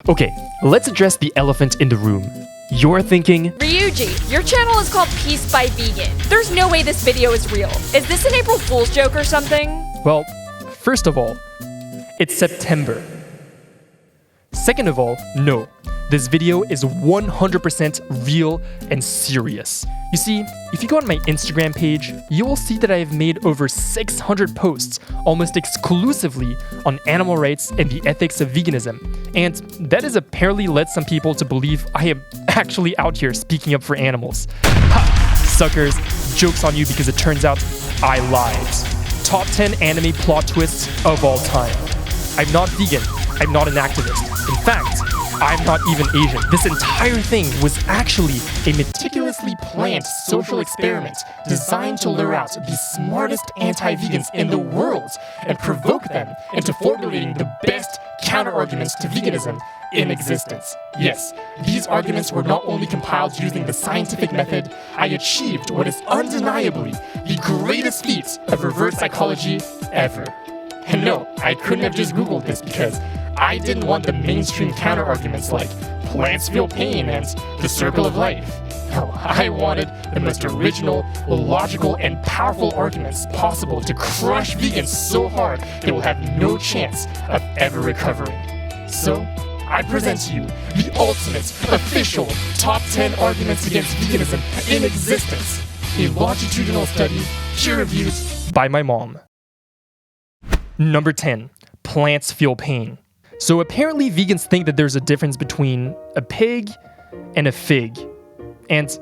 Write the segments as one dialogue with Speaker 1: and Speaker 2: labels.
Speaker 1: Okay, let's address the elephant in the room. You're thinking,
Speaker 2: Ryuji, your channel is called Peace by Vegan. There's no way this video is real. Is this an April Fool's joke or something?
Speaker 1: well, first of all, it's September. Second of all, no. This video is 100% real and serious. You see, if you go on my Instagram page, you will see that I have made over 600 posts almost exclusively on animal rights and the ethics of veganism. And that has apparently led some people to believe I am actually out here speaking up for animals. Ha! Suckers, joke's on you because it turns out I lied. Top 10 anime plot twists of all time. I'm not vegan. I'm not an activist. In fact, I'm not even Asian. This entire thing was actually a meticulously planned social experiment designed to lure out the smartest anti-vegans in the world and provoke them into formulating the best counter-arguments to veganism in existence. Yes, these arguments were not only compiled using the scientific method, I achieved what is undeniably the greatest feat of reverse psychology ever. And no, I couldn't have just Googled this because I didn't want the mainstream counter-arguments like plants feel pain and the circle of life. No, I wanted the most original, logical, and powerful arguments possible to crush vegans so hard they will have no chance of ever recovering. So, I present to you the ultimate, official, top 10 arguments against veganism in existence. A longitudinal study, peer-reviewed by my mom. Number 10. Plants feel pain. So apparently vegans think that there's a difference between a pig and a fig. And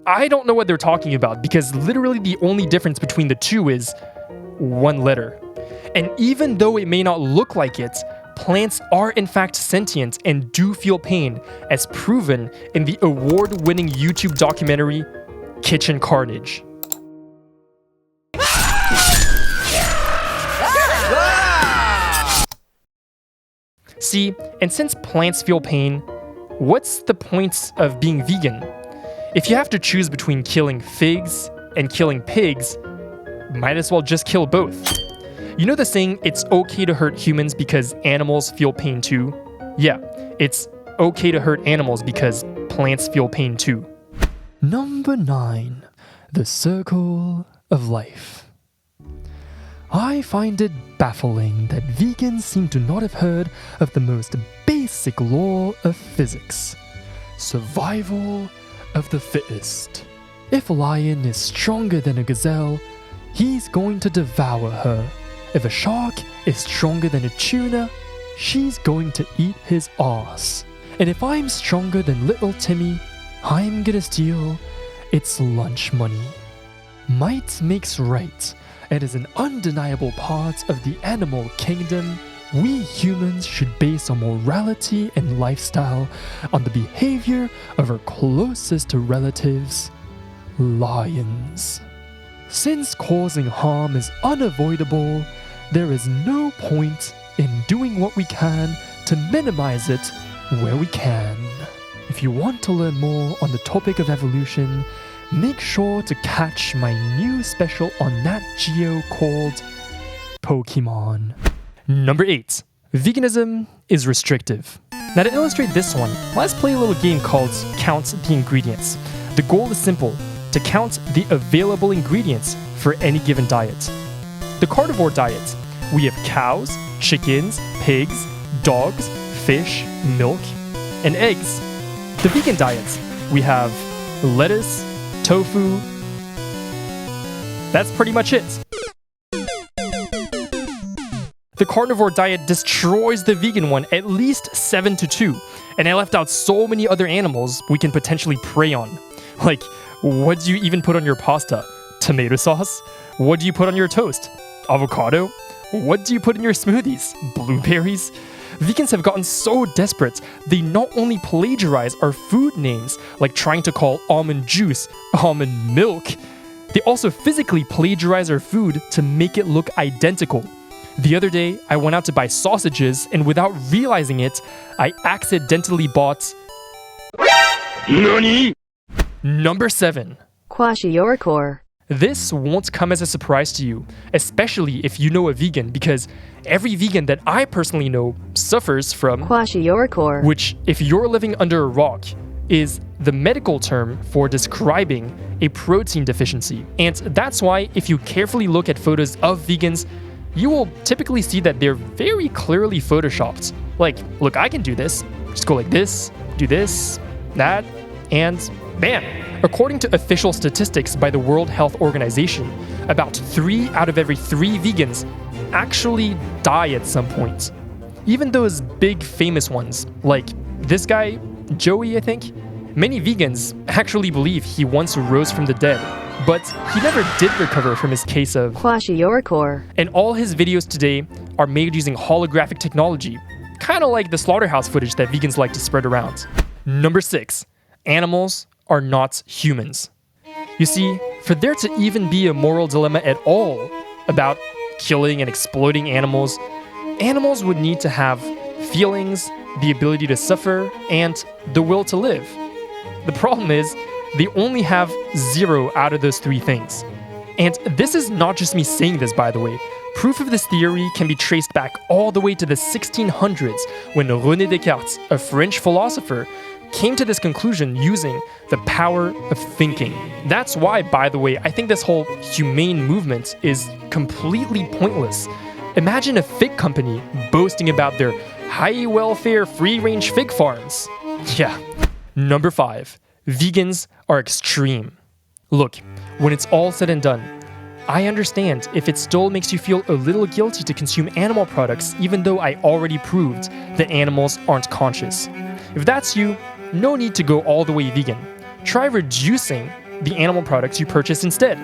Speaker 1: I don't know what they're talking about because literally the only difference between the two is one letter. And even though it may not look like it, plants are in fact sentient and do feel pain, as proven in the award-winning YouTube documentary Kitchen Carnage. See, and since plants feel pain, what's the point of being vegan? If you have to choose between killing figs and killing pigs, might as well just kill both. You know the saying, it's okay to hurt humans because animals feel pain too? Yeah, it's okay to hurt animals because plants feel pain too. Number 9. The Circle of Life. I find it baffling that vegans seem to not have heard of the most basic law of physics. Survival of the fittest. If a lion is stronger than a gazelle, he's going to devour her. If a shark is stronger than a tuna, she's going to eat his ass. And if I'm stronger than little Timmy, I'm gonna steal its lunch money. Might makes right. It is an undeniable part of the animal kingdom. We humans should base our morality and lifestyle on the behavior of our closest relatives, lions. Since causing harm is unavoidable, there is no point in doing what we can to minimize it where we can. If you want to learn more on the topic of evolution, make sure to catch my new special on Nat Geo called Pokemon. Number 8. Veganism is restrictive. Now to illustrate this one, let's play a little game called Count the Ingredients. The goal is simple, to count the available ingredients for any given diet. The carnivore diet, we have cows, chickens, pigs, dogs, fish, milk, and eggs. The vegan diet, we have lettuce, tofu. That's pretty much it. The carnivore diet destroys the vegan one at least 7-2, and I left out so many other animals we can potentially prey on. Like, what do you even put on your pasta? Tomato sauce? What do you put on your toast? Avocado? What do you put in your smoothies? Blueberries? Vegans have gotten so desperate, they not only plagiarize our food names, like trying to call almond juice almond milk, they also physically plagiarize our food to make it look identical. The other day, I went out to buy sausages, and without realizing it, I accidentally bought... NANI?! Number 7.
Speaker 3: Kwashiorkor.
Speaker 1: This won't come as a surprise to you, especially if you know a vegan, because every vegan that I personally know suffers from
Speaker 3: kwashiorkor,
Speaker 1: which, if you're living under a rock, is the medical term for describing a protein deficiency. And that's why if you carefully look at photos of vegans, you will typically see that they're very clearly photoshopped. Like, look, I can do this. Just go like this, do this, that, and bam! According to official statistics by the World Health Organization, about 3 out of every 3 vegans actually die at some point. Even those big famous ones, like this guy, Joey, I think, many vegans actually believe he once rose from the dead, but he never did recover from his case of
Speaker 3: kwashiorkor.
Speaker 1: And all his videos today are made using holographic technology, kind of like the slaughterhouse footage that vegans like to spread around. Number 6. Animals are not humans. You see, for there to even be a moral dilemma at all about killing and exploiting animals, animals would need to have feelings, the ability to suffer, and the will to live. The problem is, they only have 0 out of those 3 things. And this is not just me saying this, by the way. Proof of this theory can be traced back all the way to the 1600s, when René Descartes, a French philosopher, came to this conclusion using the power of thinking. That's why, by the way, I think this whole humane movement is completely pointless. Imagine a fig company boasting about their high welfare free-range fig farms. Yeah. Number 5. Vegans are extreme. Look, when it's all said and done, I understand if it still makes you feel a little guilty to consume animal products, even though I already proved that animals aren't conscious. If that's you, no need to go all the way vegan. Try reducing the animal products you purchase instead.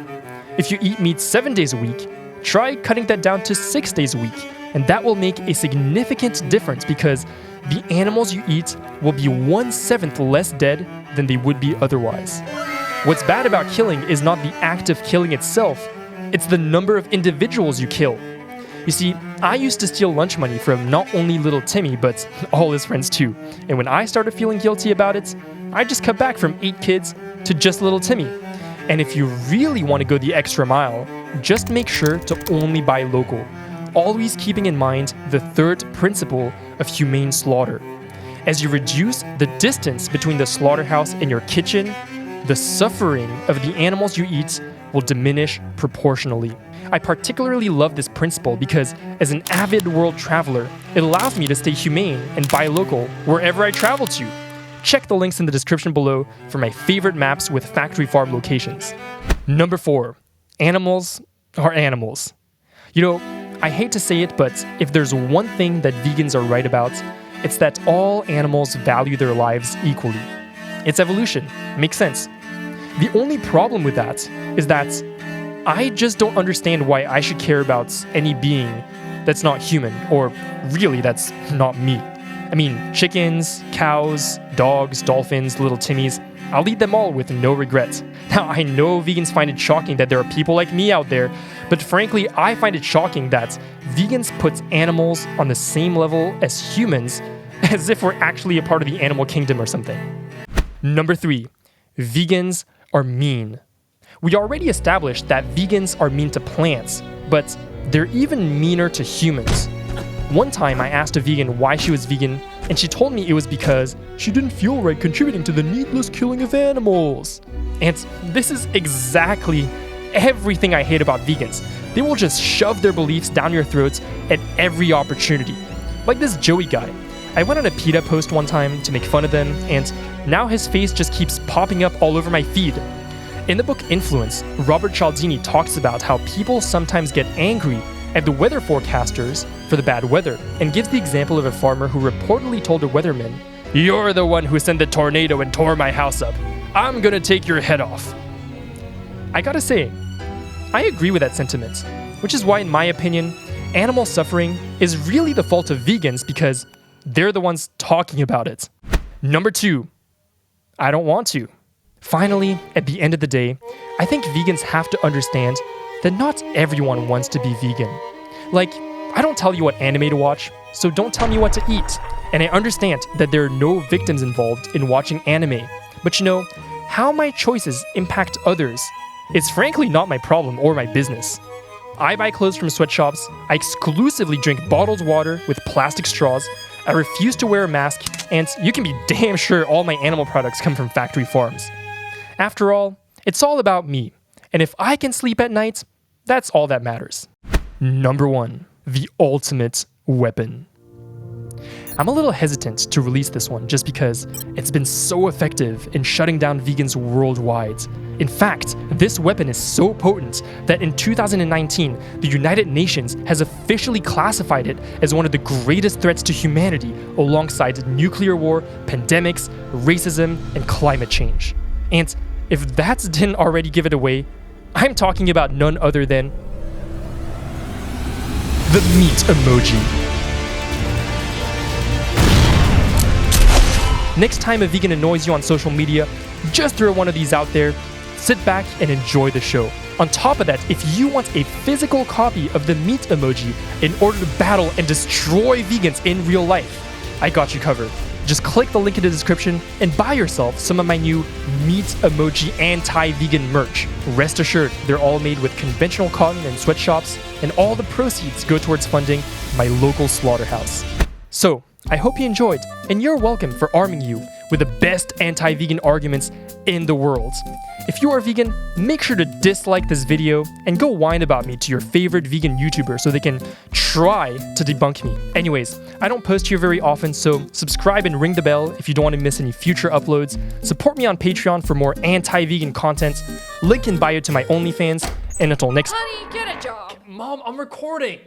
Speaker 1: If you eat meat 7 days a week, try cutting that down to 6 days a week, and that will make a significant difference because the animals you eat will be 1/7 less dead than they would be otherwise. What's bad about killing is not the act of killing itself, it's the number of individuals you kill. You see, I used to steal lunch money from not only little Timmy, but all his friends too. And when I started feeling guilty about it, I just cut back from 8 kids to just little Timmy. And if you really want to go the extra mile, just make sure to only buy local, always keeping in mind the 3rd principle of humane slaughter. As you reduce the distance between the slaughterhouse and your kitchen, the suffering of the animals you eat will diminish proportionally. I particularly love this principle because as an avid world traveler, it allows me to stay humane and buy local wherever I travel to. Check the links in the description below for my favorite maps with factory farm locations. Number 4. Animals are animals. You know, I hate to say it, but if there's one thing that vegans are right about, it's that all animals value their lives equally. It's evolution. Makes sense. The only problem with that is that I just don't understand why I should care about any being that's not human, or really that's not me. I mean, chickens, cows, dogs, dolphins, little Timmies, I'll eat them all with no regrets. Now, I know vegans find it shocking that there are people like me out there, but frankly, I find it shocking that vegans put animals on the same level as humans, as if we're actually a part of the animal kingdom or something. Number 3. Vegans are mean. We already established that vegans are mean to plants, but they're even meaner to humans. One time I asked a vegan why she was vegan, and she told me it was because she didn't feel right contributing to the needless killing of animals. And this is exactly everything I hate about vegans. They will just shove their beliefs down your throats at every opportunity. Like this Joey guy. I went on a PETA post one time to make fun of them, and now his face just keeps popping up all over my feed. In the book Influence, Robert Cialdini talks about how people sometimes get angry at the weather forecasters for the bad weather, and gives the example of a farmer who reportedly told a weatherman, "You're the one who sent the tornado and tore my house up. I'm gonna take your head off." I gotta say, I agree with that sentiment, which is why, in my opinion, animal suffering is really the fault of vegans because they're the ones talking about it. Number 2, I don't want to. Finally, at the end of the day, I think vegans have to understand that not everyone wants to be vegan. Like, I don't tell you what anime to watch, so don't tell me what to eat. And I understand that there are no victims involved in watching anime, but you know, how my choices impact others It's frankly not my problem or my business. I buy clothes from sweatshops, I exclusively drink bottled water with plastic straws, I refuse to wear a mask, and you can be damn sure all my animal products come from factory farms. After all, it's all about me, and if I can sleep at night, that's all that matters. Number 1, the ultimate weapon. I'm a little hesitant to release this one just because it's been so effective in shutting down vegans worldwide. In fact, this weapon is so potent that in 2019, the United Nations has officially classified it as one of the greatest threats to humanity alongside nuclear war, pandemics, racism, and climate change. And if that didn't already give it away, I'm talking about none other than the meat emoji. Next time a vegan annoys you on social media, just throw one of these out there, sit back and enjoy the show. On top of that, if you want a physical copy of the meat emoji in order to battle and destroy vegans in real life, I got you covered. Just click the link in the description and buy yourself some of my new meat emoji anti-vegan merch. Rest assured, they're all made with conventional cotton and sweatshops, and all the proceeds go towards funding my local slaughterhouse. So, I hope you enjoyed, and you're welcome for arming you with the best anti-vegan arguments in the world. If you are vegan, make sure to dislike this video and go whine about me to your favorite vegan YouTuber so they can try to debunk me. Anyways, I don't post here very often, so subscribe and ring the bell if you don't want to miss any future uploads. Support me on Patreon for more anti-vegan content. Link in bio to my OnlyFans, and until next time.
Speaker 2: Honey, get a job.
Speaker 1: Mom, I'm recording.